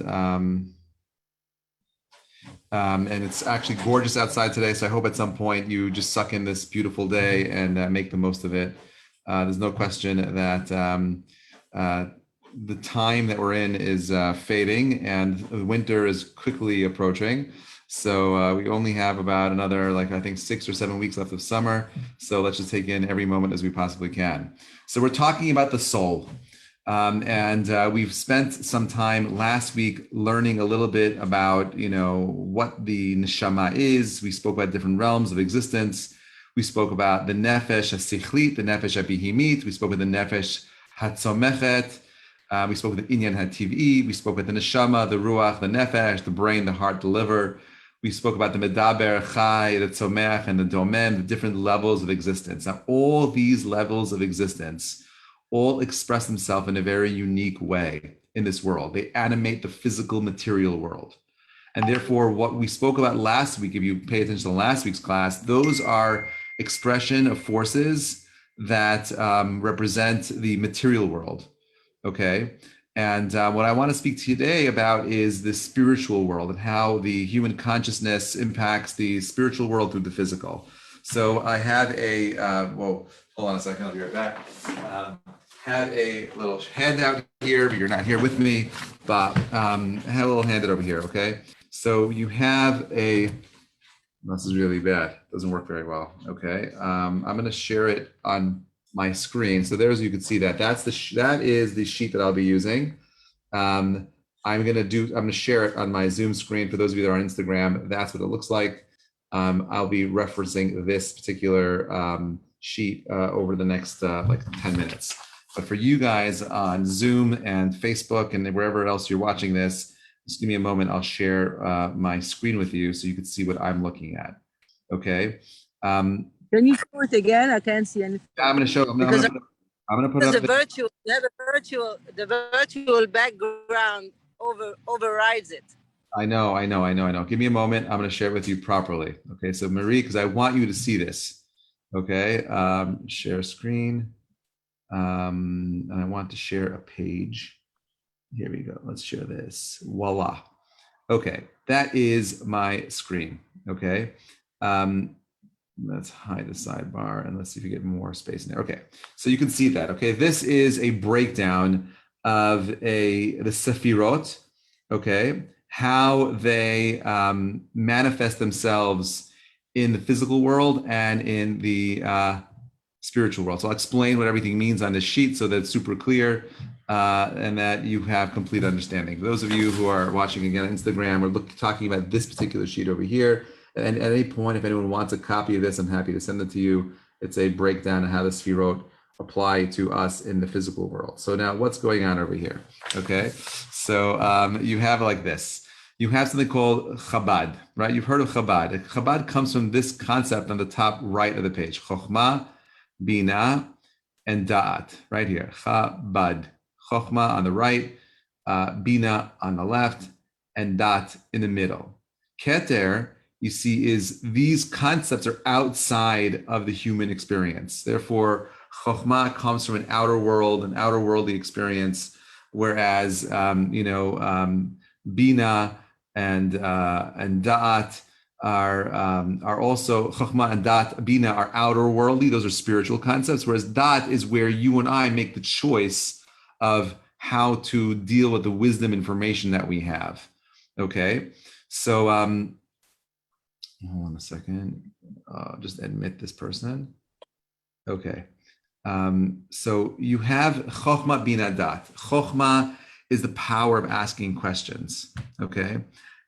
um, and it's actually gorgeous outside today. So I hope at some point you just suck in this beautiful day and make the most of it. There's no question that the time that we're in is fading and the winter is quickly approaching. So we only have about another, I think 6 or 7 weeks left of summer. So let's just take in every moment as we possibly can. So we're talking about the soul. And we've spent some time last week learning a little bit about, what the neshama is. We spoke about different realms of existence. We spoke about the nefesh hasichlit, the nefesh habihimit. We spoke about the nefesh hatzomechet. We spoke about the inyan hativ'i. We spoke about the neshama, the ruach, the nefesh, the brain, the heart, the liver. We spoke about the medaber, chai, the tzomech, and the domem, the different levels of existence. Now, all these levels of existence all express themselves in a very unique way in this world. They animate the physical material world. And therefore, what we spoke about last week, if you pay attention to last week's class, those are expression of forces that represent the material world, okay? And what I want to speak to you today about is the spiritual world and how the human consciousness impacts the spiritual world through the physical. So I have a, hold on a second, I'll be right back. Have a little handout here, but you're not here with me, but I have a little handout over here, okay? So you have this is really bad, doesn't work very well, okay? I'm gonna share it on my screen. So you can see that. That is the sheet that I'll be using. I'm gonna share it on my Zoom screen. For those of you that are on Instagram, that's what it looks like. I'll be referencing this particular sheet over the next 10 minutes. But for you guys on Zoom and Facebook and wherever else you're watching this, just give me a moment. I'll share my screen with you so you can see what I'm looking at. Okay. Can you show it again? I can't see anything. I'm going to show. I'm going to put up the virtual background overrides it. I know. Give me a moment. I'm going to share it with you properly. Okay. So Marie, because I want you to see this. Okay. Share screen. And I want to share a page. Here we go. Let's share this. Voila. Okay, that is my screen. Okay. Let's hide the sidebar and let's see if we get more space in there. Okay, so you can see that. Okay, this is a breakdown of the Sefirot. Okay, how they manifest themselves in the physical world and in the spiritual world. So I'll explain what everything means on this sheet so that it's super clear and that you have complete understanding. For those of you who are watching again on Instagram, we're talking about this particular sheet over here. And at any point, if anyone wants a copy of this, I'm happy to send it to you. It's a breakdown of how the Sefirot apply to us in the physical world. So now what's going on over here? Okay, so you have like this. You have something called Chabad, right? You've heard of Chabad. Chabad comes from this concept on the top right of the page. Chokhmah, Bina, and Da'at, right here. Chabad. Chokhmah on the right, Bina on the left, and Da'at in the middle. Keter, you see, is these concepts are outside of the human experience. Therefore, Chokhmah comes from an outer world, an outer worldly experience, whereas, Bina and Da'at are also, Chokhmah and Da'at, Bina are outer worldly. Those are spiritual concepts, whereas Da'at is where you and I make the choice of how to deal with the wisdom information that we have. Okay, so hold on a second. Just admit this person. Okay, so you have Chokhmah, Bina, Da'at. Chokhmah is the power of asking questions. Okay,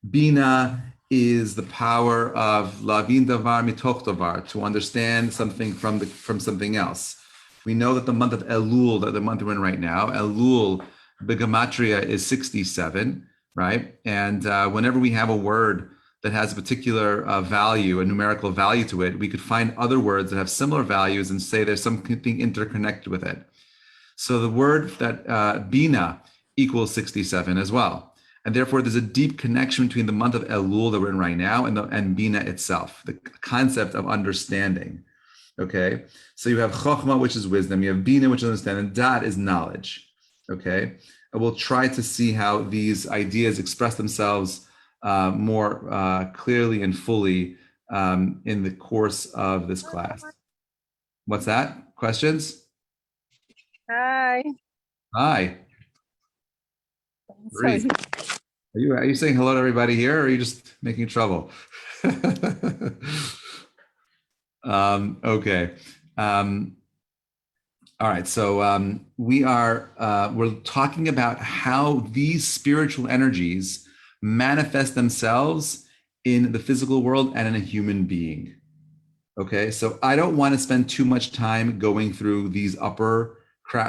Bina is the power of lavin davar mitoch davar, to understand something from something else. We know that the month of Elul, that the month we're in right now, Elul, the gematria is 67, right? And whenever we have a word that has a particular value, a numerical value to it, we could find other words that have similar values and say there's something interconnected with it. So the word that Bina equals 67 as well. And therefore, there's a deep connection between the month of Elul that we're in right now and Bina itself, the concept of understanding. Okay, so you have Chokhmah, which is wisdom. You have Bina, which is understanding. Da'at is knowledge. Okay, we'll try to see how these ideas express themselves more clearly and fully in the course of this class. What's that? Questions? Hi. Hi. Sorry. Breathe. Are you saying hello to everybody here, or are you just making trouble? Okay. All right. So we're talking about how these spiritual energies manifest themselves in the physical world and in a human being. Okay. So I don't want to spend too much time going through these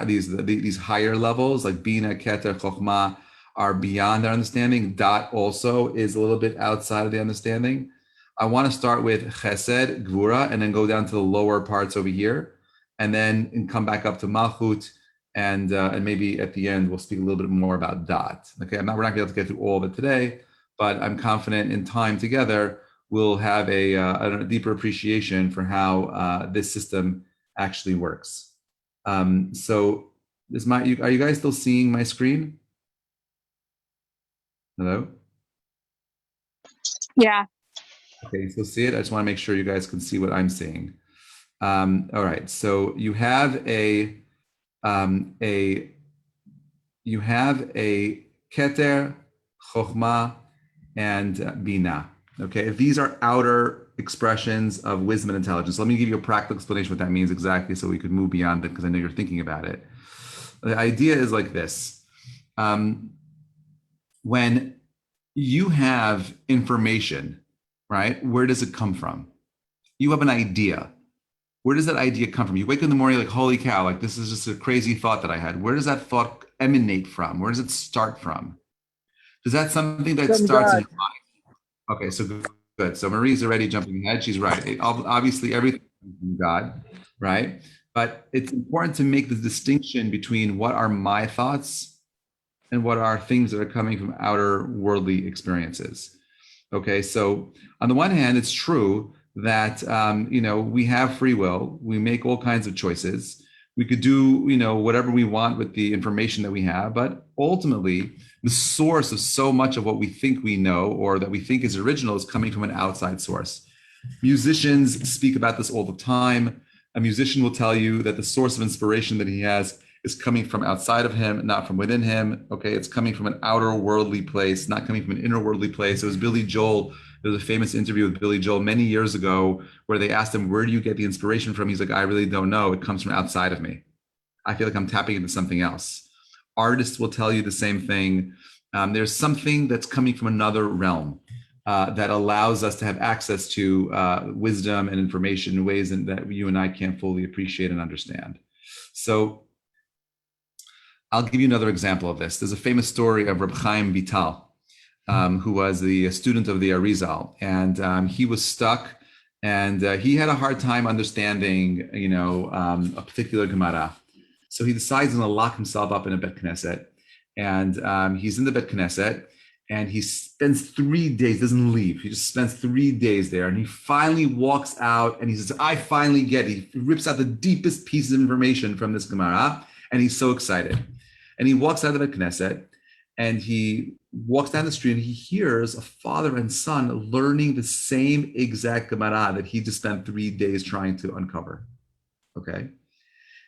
these higher levels like Bina, Keter, Chokhmah are beyond our understanding. Dot also is a little bit outside of the understanding. I want to start with Chesed, Gvura, and then go down to the lower parts over here, and then come back up to Malchut, and maybe at the end we'll speak a little bit more about Dot. Okay, we're not going to be able to get through all of it today, but I'm confident in time together we'll have a deeper appreciation for how this system actually works. So are you guys still seeing my screen? Hello? Yeah. Okay, you still see it? I just want to make sure you guys can see what I'm seeing. All right, so you have a Keter, Chokhmah, and Bina. Okay, these are outer expressions of wisdom and intelligence. Let me give you a practical explanation what that means exactly so we could move beyond it, because I know you're thinking about it. The idea is like this. When you have information, right, where does it come from? You have an idea. Where does that idea come from? You wake up in the morning like, holy cow, like this is just a crazy thought that I had. Where does that thought emanate from? Where does it start from? Is that something that starts in your mind? Okay, so good. So Marie's already jumping ahead. She's right. Obviously, everything comes from God, right? But it's important to make the distinction between what are my thoughts and what are things that are coming from outer worldly experiences. Okay, so on the one hand, it's true that we have free will. We make all kinds of choices. We could do whatever we want with the information that we have, but ultimately, the source of so much of what we think we know or that we think is original is coming from an outside source. Musicians speak about this all the time. A musician will tell you that the source of inspiration that he has is coming from outside of him, not from within him. Okay, it's coming from an outer worldly place, not coming from an inner worldly place. It was Billy Joel. There was a famous interview with Billy Joel many years ago where they asked him, where do you get the inspiration from? He's like, I really don't know. It comes from outside of me. I feel like I'm tapping into something else. Artists will tell you the same thing. There's something that's coming from another realm that allows us to have access to wisdom and information in ways that you and I can't fully appreciate and understand. So I'll give you another example of this. There's a famous story of Reb Chaim Vital, who was the student of the Arizal, and he was stuck, and he had a hard time understanding, a particular Gemara. So he decides to lock himself up in a Bet Knesset, and he's in the Bet Knesset, and he spends 3 days, doesn't leave. He just spends 3 days there, and he finally walks out, and he says, I finally get it. He rips out the deepest pieces of information from this Gemara, and he's so excited. And he walks out of the Knesset, and he walks down the street, and he hears a father and son learning the same exact Gemara that he just spent 3 days trying to uncover. Okay.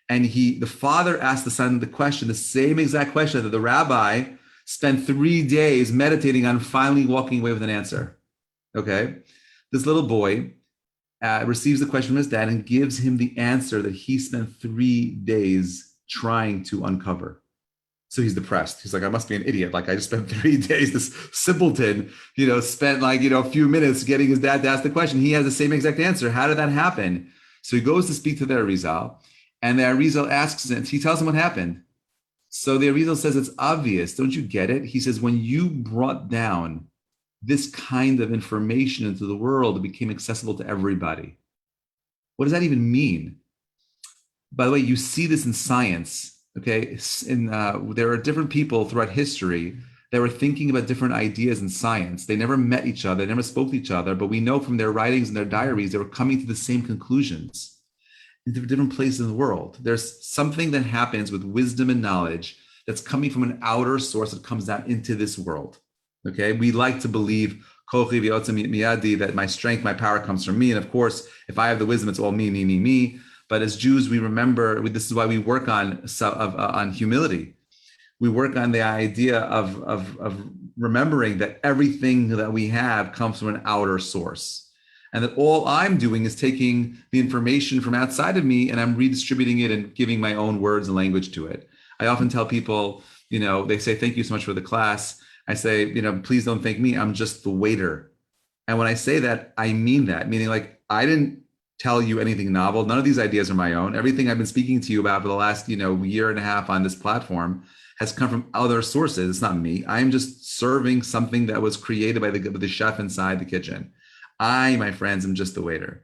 And the father asked the son the same exact question that the rabbi spent 3 days meditating on, finally walking away with an answer. Okay. This little boy receives the question from his dad and gives him the answer that he spent 3 days trying to uncover. So he's depressed. He's like, I must be an idiot. Like, I just spent 3 days, this simpleton, spent a few minutes getting his dad to ask the question. He has the same exact answer. How did that happen? So he goes to speak to the Arizal, and the Arizal asks him, he tells him what happened. So the Arizal says, it's obvious. Don't you get it? He says, when you brought down this kind of information into the world, it became accessible to everybody. What does that even mean? By the way, you see this in science. Okay, there are different people throughout history that were thinking about different ideas in science. They never met each other, they never spoke to each other, but we know from their writings and their diaries, they were coming to the same conclusions in different places in the world. There's something that happens with wisdom and knowledge that's coming from an outer source that comes down into this world. Okay, we like to believe that my strength, my power comes from me. And of course, if I have the wisdom, it's all me, me, me, me. But as Jews, we remember, this is why we work on humility. We work on the idea of remembering that everything that we have comes from an outer source. And that all I'm doing is taking the information from outside of me and I'm redistributing it and giving my own words and language to it. I often tell people, they say, thank you so much for the class. I say, please don't thank me. I'm just the waiter. And when I say that, I mean that, meaning like, I didn't tell you anything novel. None of these ideas are my own. Everything I've been speaking to you about for the last, year and a half on this platform has come from other sources. It's not me. I'm just serving something that was created by the chef inside the kitchen. I, my friends, am just the waiter.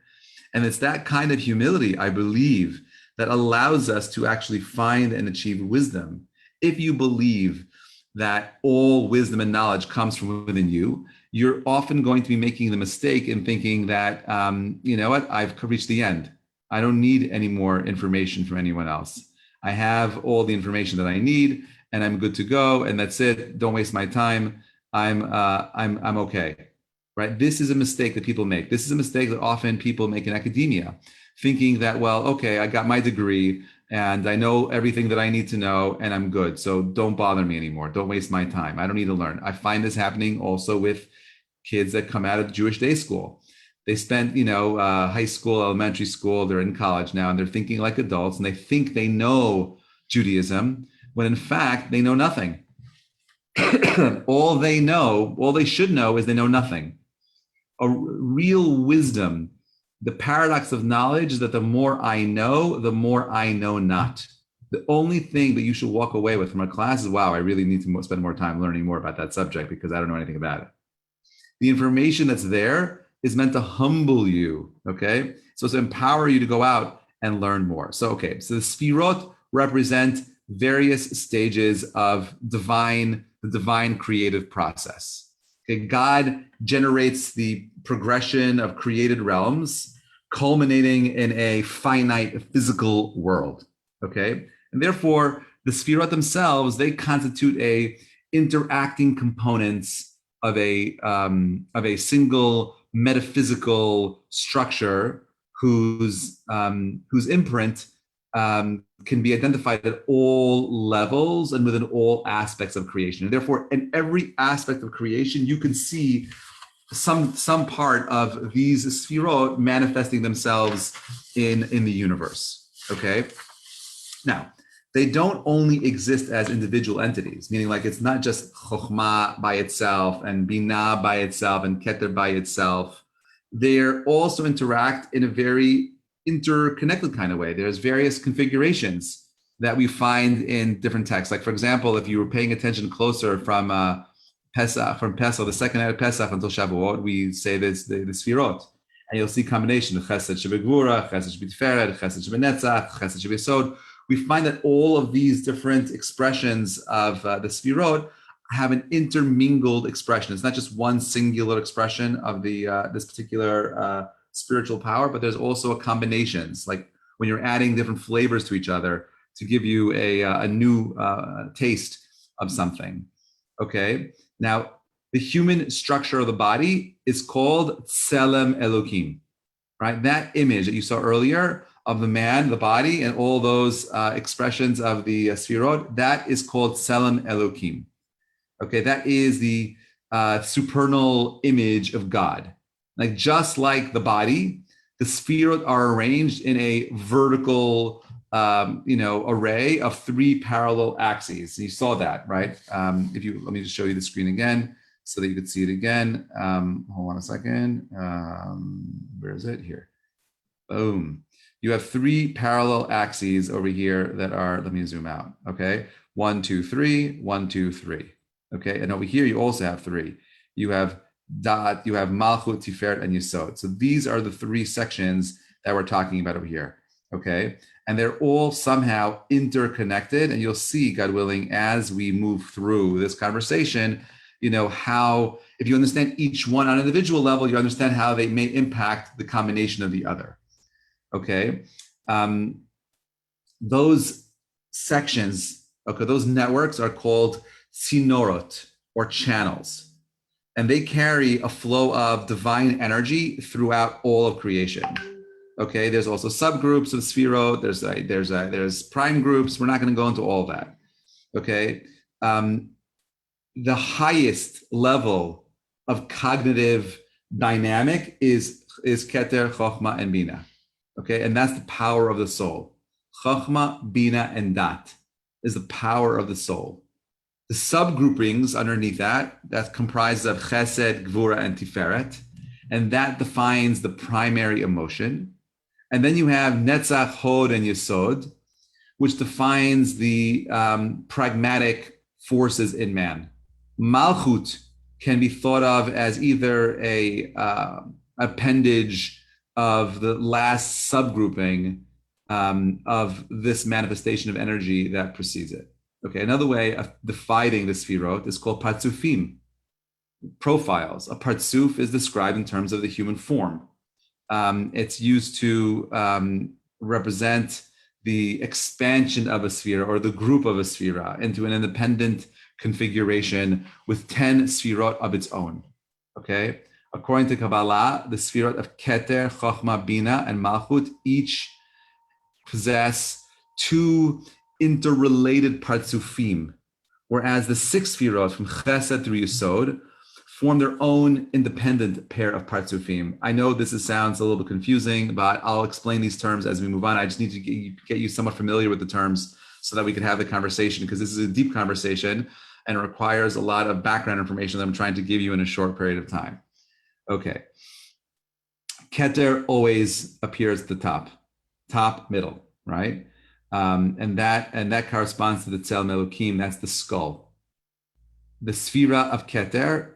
And it's that kind of humility, I believe, that allows us to actually find and achieve wisdom. If you believe that all wisdom and knowledge comes from within you, you're often going to be making the mistake in thinking that, I've reached the end. I don't need any more information from anyone else. I have all the information that I need and I'm good to go. And that's it. Don't waste my time. I'm okay. Right? This is a mistake that people make. This is a mistake that often people make in academia, thinking that, well, okay, I got my degree and I know everything that I need to know and I'm good. So don't bother me anymore. Don't waste my time. I don't need to learn. I find this happening also with kids that come out of Jewish day school. They spent, high school, elementary school, they're in college now and they're thinking like adults and they think they know Judaism when in fact they know nothing. All they should know is they know nothing. A real wisdom, the paradox of knowledge is that the more I know, the more I know not. The only thing that you should walk away with from a class is, wow, I really need to spend more time learning more about that subject because I don't know anything about it. The information that's there is meant to humble you, okay? So to empower you to go out and learn more. So the Sefirot represent various stages of the divine creative process. Okay, God generates the progression of created realms, culminating in a finite physical world. Okay, and therefore the Sefirot themselves, they constitute a interacting components of a single metaphysical structure whose imprint can be identified at all levels and within all aspects of creation. And therefore, in every aspect of creation, you can see some part of these Sefirot manifesting themselves in the universe. Okay. Now, they don't only exist as individual entities, meaning like it's not just Chokhmah by itself and Binah by itself and Keter by itself. They also interact in a very interconnected kind of way. There's various configurations that we find in different texts. Like, for example, if you were paying attention closer from Pesach, the second night of Pesach until Shavuot, we say this, the Sefirot. And you'll see combination of Chesed Shebegvura, Chesed Shebetferet, Chesed Shebenetsaf, Chesed Shebesod. We find that all of these different expressions of the Sefirot have an intermingled expression. It's not just one singular expression of the this particular spiritual power, but there's also combinations, like when you're adding different flavors to each other to give you a new taste of something. Okay, now the human structure of the body is called Tselem Elokim, right? That image that you saw earlier of the man, the body, and all those expressions of the Sefirot, that is called Tselem Elokim. Okay, that is the supernal image of God. Like just like the body, the Sefirot are arranged in a vertical, array of three parallel axes. You saw that, right? Let me just show you the screen again so that you could see it again. Hold on a second. Where is it? Here. Boom. You have three parallel axes over here that are, let me zoom out. Okay. 1, 2, 3, 1, 2, 3. Okay. And over here, you also have three. You have Da'at, you have Malchut, Tiferet, and Yesod. So these are the three sections that we're talking about over here. Okay. And they're all somehow interconnected. And you'll see, God willing, as we move through this conversation, how, if you understand each one on an individual level, you understand how they may impact the combination of the other. Okay. Those sections Okay, those networks are called sinorot, or channels. And they carry a flow of divine energy throughout all of creation. Okay, there's also subgroups of Sefirot. There's prime groups. We're not going to go into all of that. Okay, the highest level of cognitive dynamic is Keter, Chochma, and Bina. Okay, and that's the power of the soul. Chochma, Bina, and Dat is the power of the soul. The subgroupings underneath that's comprised of Chesed, Gvura, and Tiferet, and that defines the primary emotion. And then you have Netsaf, Hod, and Yesod, which defines the pragmatic forces in man. Malchut can be thought of as either a appendage of the last subgrouping of this manifestation of energy that precedes it. Okay, another way of defining the Sefirot is called Patsufim Profiles. A Patsuf is described in terms of the human form. It's used to represent the expansion of a Sefira or the group of a Sefira into an independent configuration with 10 Sefirot of its own. Okay, according to Kabbalah, the Sefirot of Keter, Chochma, Bina, and Malchut each possess two interrelated Patsufim, whereas the six Sefirot from Chesed through Yesod form their own independent pair of Patsufim. I know this sounds a little bit confusing, but I'll explain these terms as we move on. I just need to get you somewhat familiar with the terms so that we can have the conversation, because this is a deep conversation and it requires a lot of background information that I'm trying to give you in a short period of time. Okay. Keter always appears at the top, middle, right? And that corresponds to the Tzel Melukim, that's the skull. The Sefira of Keter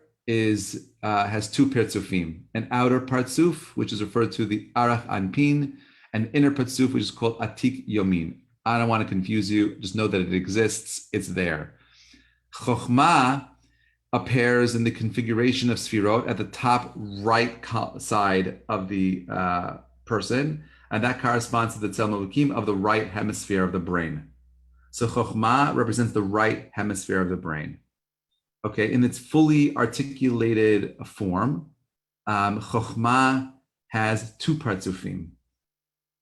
has two Patsufim, an outer Patsuf, which is referred to the Arach Anpin, and inner Patsuf, which is called Atik Yomin. I don't want to confuse you, just know that it exists, it's there. Chochma appears in the configuration of Sefirot at the top right side of the person, and that corresponds to the Tzel Melukim of the right hemisphere of the brain. So Chochma represents the right hemisphere of the brain. Okay, in its fully articulated form, Chochma has two Patsufim.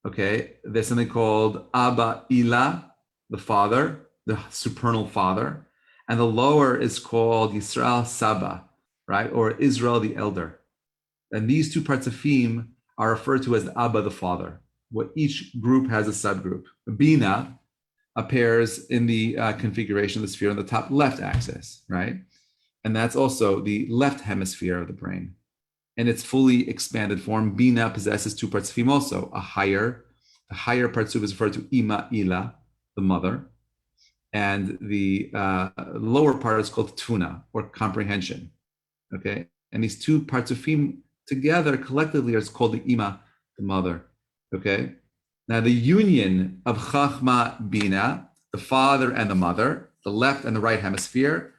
Okay, there's something called Abba Ila, the father, the supernal father, and the lower is called Yisrael Saba, right, or Israel the elder. And these two Patsufim are referred to as the Abba, the father. What each group has a subgroup. Bina appears in the configuration of the sphere on the top left axis, right? And that's also the left hemisphere of the brain. In its fully expanded form, Bina possesses two Patsufim also. The higher Patsuf is referred to Ima Ila, the mother, and the lower part is called Tuna, or comprehension. Okay, and these two Patsufim together collectively is called the Ima, the mother. Okay, now the union of Chachma Bina, the father and the mother, the left and the right hemisphere,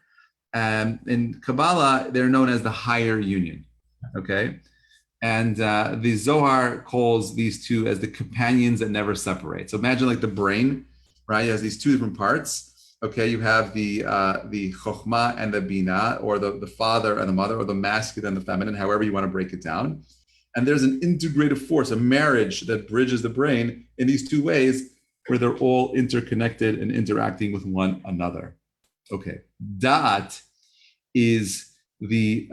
in Kabbalah they're known as the higher union. Okay, and the Zohar calls these two as the companions that never separate. So imagine like the brain, right? It has these two different parts. Okay, you have the Chochma and the Bina, or the father and the mother, or the masculine and the feminine, however you want to break it down. And there's an integrative force, a marriage that bridges the brain in these two ways, where they're all interconnected and interacting with one another. Okay, Da'at is the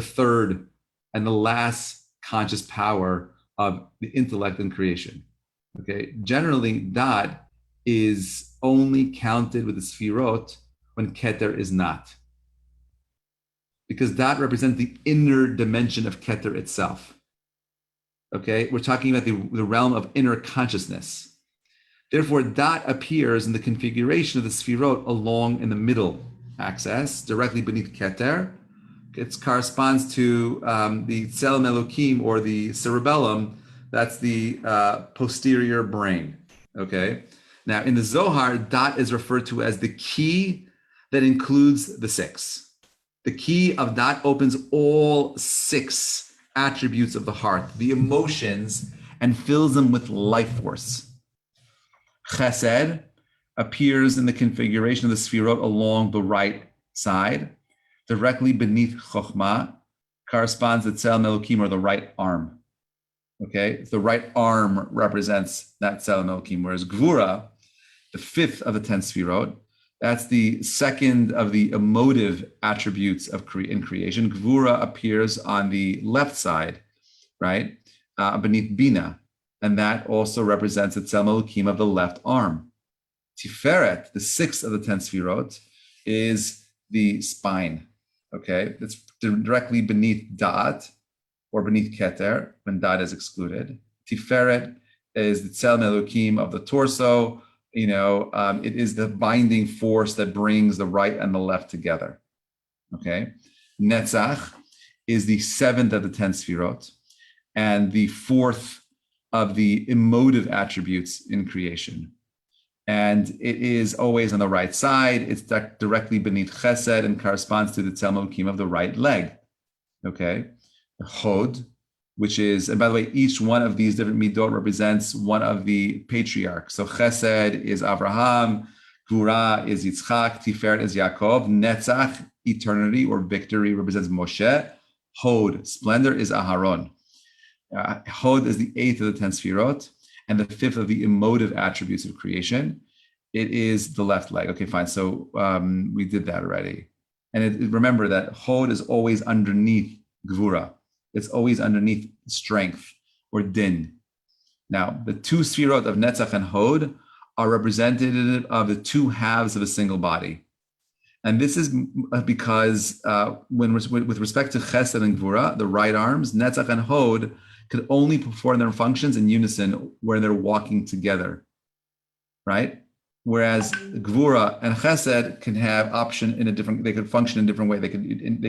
third and the last conscious power of the intellect and creation. Okay, generally, Da'at is only counted with the Sefirot when Keter is not, because Da'at represents the inner dimension of Keter itself. Okay, we're talking about the realm of inner consciousness. Therefore, Da'at appears in the configuration of the Sefirot along in the middle axis, directly beneath Keter. It corresponds to the Tzel Melukim, or the cerebellum. That's the posterior brain. Okay. Now, in the Zohar, Da'at is referred to as the key that includes the six. The key of Da'at opens all six attributes of the heart, the emotions, and fills them with life force. Chesed appears in the configuration of the Sefirot along the right side, directly beneath Chokhmah, corresponds to Tzel Melukim, or the right arm. Okay, the right arm represents that Tzel Melukim, whereas Gvura, the fifth of the 10 Sefirot, that's the second of the emotive attributes of in creation. Gvura appears on the left side, right, beneath Bina, and that also represents the Tzel Melukim of the left arm. Tiferet, the sixth of the 10 Sefirot, is the spine. Okay, it's directly beneath Da'at, or beneath Keter, when Da'at is excluded. Tiferet is the Tzel Melukim of the torso. It is the binding force that brings the right and the left together. Okay, Netsaf is the seventh of the 10 Sefirot, and the fourth of the emotive attributes in creation. And it is always on the right side. It's directly beneath Chesed and corresponds to the Tzel Melukim of the right leg. Okay, Hod, which is, and by the way, each one of these different midot represents one of the patriarchs. So Chesed is Abraham, Gvura is Yitzchak, Tiferet is Yaakov, Netzach, eternity or victory, represents Moshe. Hod, splendor, is Aharon. Hod is the eighth of the 10 Sefirot, and the fifth of the emotive attributes of creation. It is the left leg. Okay, fine. So we did that already. And remember that Hod is always underneath Gvura. It's always underneath strength or din. Now, the two Sefirot of Netzach and Hod are representative of the two halves of a single body. And this is because with respect to Chesed and Gvura, the right arms, Netzach and Hod could only perform their functions in unison where they're walking together, right? Whereas Gvura and Chesed can have they could function in a different way. They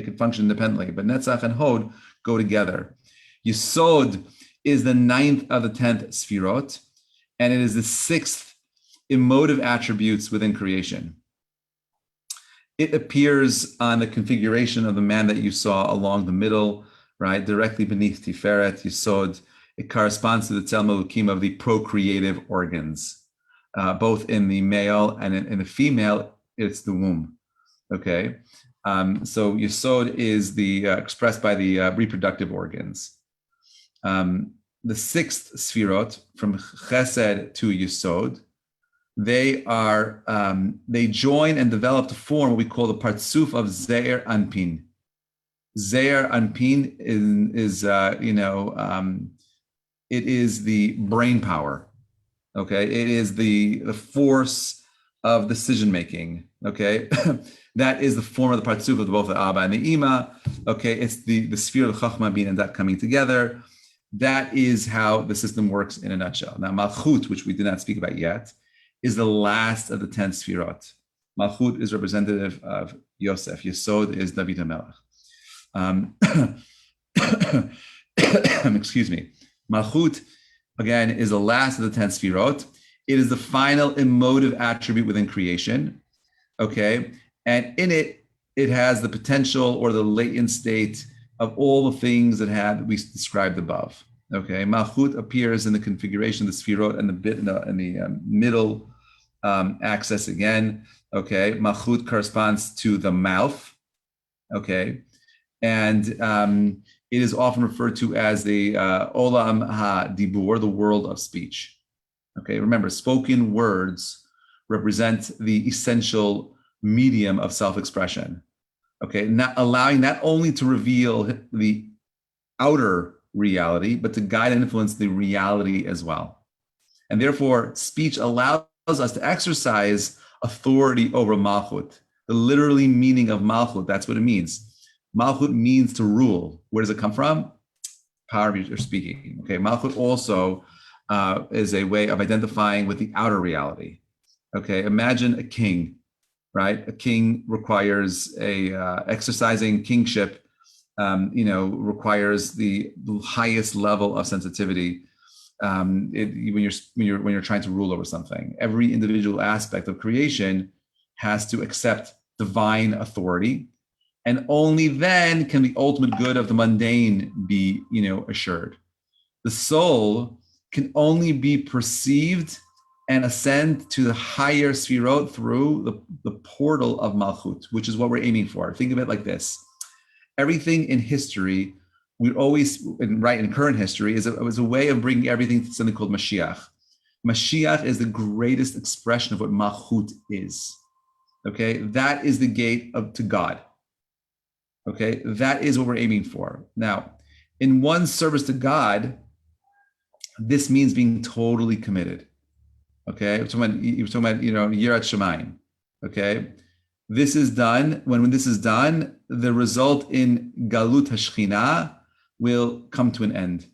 could function independently, but Netzach and Hod go together. Yesod is the ninth of the 10th Sefirot, and it is the sixth emotive attributes within creation. It appears on the configuration of the man that you saw along the middle, right, directly beneath Tiferet, Yesod. It corresponds to the Tzel Melukim of the procreative organs, both in the male and in the female. It's the womb. Okay, so Yesod is expressed by the reproductive organs. The sixth Sefirot, from Chesed to Yesod, they join and develop to form what we call the Patsuf of Zeir Anpin. Zeir Anpin it is the brain power. Okay, it is the force of decision making. Okay, that is the form of the Patsuf of both the Abba and the Ima. Okay, it's the sphere of Chachma, Bin, and that coming together. That is how the system works in a nutshell. Now, Malchut, which we did not speak about yet, is the last of the 10 Sefirot. Malchut is representative of Yosef. Yesod is David HaMelech. Excuse me. Malchut, again, is the last of the 10 Sefirot. It is the final emotive attribute within creation. Okay, and in it, it has the potential or the latent state of all the things that we described above. Okay, Malchut appears in the configuration of the Sefirot and the bit in the middle axis again. Okay, Malchut corresponds to the mouth. Okay, and it is often referred to as the Olam HaDibur, the world of speech. Okay, remember, spoken words represent the essential medium of self-expression. Okay, not allowing not only to reveal the outer reality, but to guide and influence the reality as well. And therefore, speech allows us to exercise authority over Malchut. The literally meaning of Malchut, that's what it means. Malchut means to rule. Where does it come from? Power of your speaking. Okay, Malchut also is a way of identifying with the outer reality. Okay, imagine a king, right? A king requires exercising kingship, requires the highest level of sensitivity when you're trying to rule over something. Every individual aspect of creation has to accept divine authority, and only then can the ultimate good of the mundane be, assured. The soul can only be perceived and ascend to the higher Sefirot through the portal of Malchut, which is what we're aiming for. Think of it like this. Everything in history, we always, in current history, is a way of bringing everything to something called Mashiach. Mashiach is the greatest expression of what Malchut is. Okay, that is the gate to God. Okay, that is what we're aiming for. Now, in one's service to God, this means being totally committed. Okay, you're talking about Yirat Shamayim. Okay, this is done. When this is done, the result in Galut Hashchina will come to an end.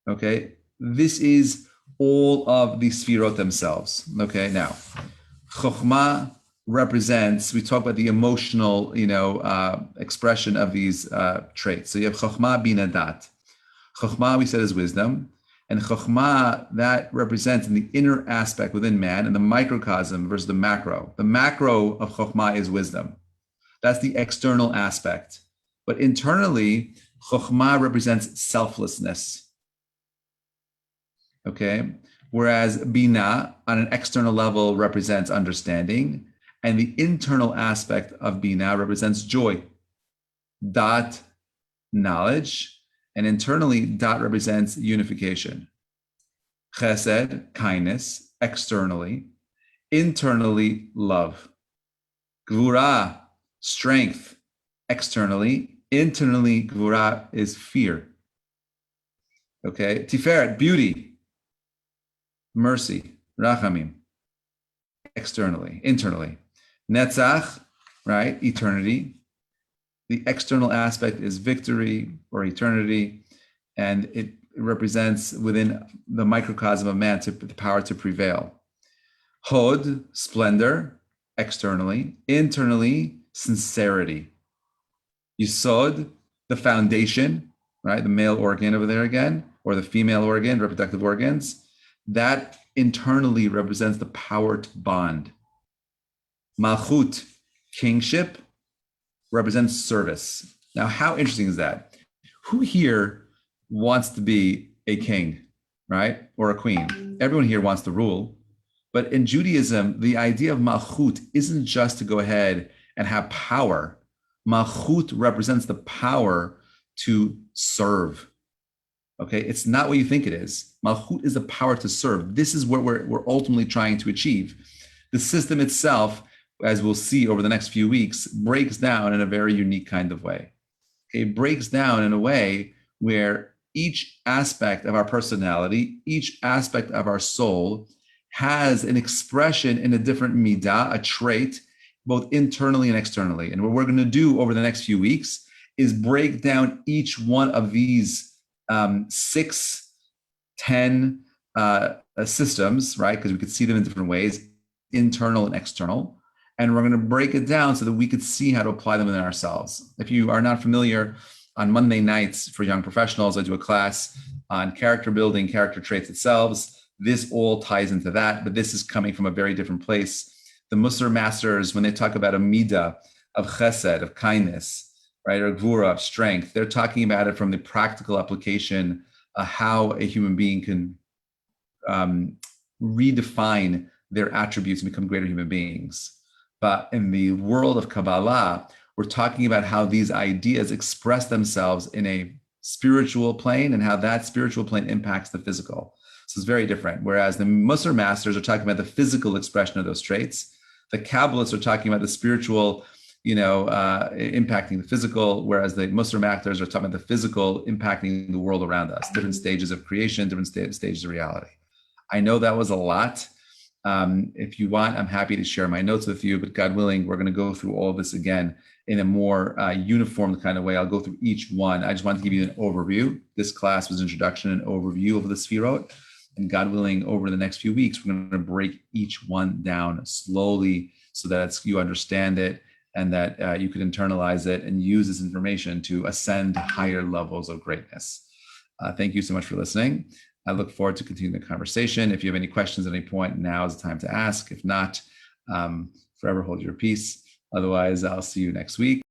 Okay, this is all of the Sefirot themselves. Okay, now, Chokhmah represents, we talk about the emotional, expression of these traits. So you have Chokhmah Bina Dat. Chokhmah, we said, is wisdom. And Chokhmah, that represents in the inner aspect within man and the microcosm versus the macro. The macro of Chokhmah is wisdom. That's the external aspect. But internally, Chokhmah represents selflessness. Okay? Whereas Bina, on an external level, represents understanding. And the internal aspect of Bina represents joy. Dat, knowledge. And internally, Dat represents unification. Chesed, kindness, externally. Internally, love. Gvura, strength, externally. Internally, Gvura is fear. Okay, Tiferet, beauty, mercy, Rachamim, externally. Internally. Netsaf, right, eternity. The external aspect is victory or eternity, and it represents within the microcosm of man the power to prevail. Hod, splendor, externally. Internally, sincerity. Yisod, the foundation, right? The male organ over there again, or the female organ, reproductive organs. That internally represents the power to bond. Malchut, kingship, represents service. Now, how interesting is that? Who here wants to be a king, right? Or a queen? Everyone here wants to rule. But in Judaism, the idea of Malchut isn't just to go ahead and have power. Malchut represents the power to serve. Okay, it's not what you think it is. Malchut is the power to serve. This is what we're ultimately trying to achieve. The system itself, as we'll see over the next few weeks, breaks down in a very unique kind of way. Okay, it breaks down in a way where each aspect of our personality, each aspect of our soul has an expression in a different midah, a trait, both internally and externally. And what we're going to do over the next few weeks is break down each one of these 6, 10 systems, right? Because we could see them in different ways, internal and external. And we're going to break it down so that we could see how to apply them within ourselves. If you are not familiar, on Monday nights for young professionals, I do a class on character building, character traits itself. This all ties into that, but this is coming from a very different place. The Musar masters, when they talk about a midah of chesed, of kindness, right, or gvura, of strength, they're talking about it from the practical application of how a human being can redefine their attributes and become greater human beings. But in the world of Kabbalah, we're talking about how these ideas express themselves in a spiritual plane and how that spiritual plane impacts the physical. So it's very different. Whereas the Musar masters are talking about the physical expression of those traits. The Kabbalists are talking about the spiritual, impacting the physical, whereas the Musar masters are talking about the physical impacting the world around us, different stages of creation, different stages of reality. I know that was a lot. If you want, I'm happy to share my notes with you, but God willing, we're going to go through all of this again in a more uniform kind of way. I'll go through each one. I just want to give you an overview. This class was introduction and overview of the Sefirot. And God willing, over the next few weeks, we're going to break each one down slowly so that you understand it and that you could internalize it and use this information to ascend to higher levels of greatness. Thank you so much for listening. I look forward to continuing the conversation. If you have any questions at any point, now is the time to ask. If not, forever hold your peace. Otherwise, I'll see you next week.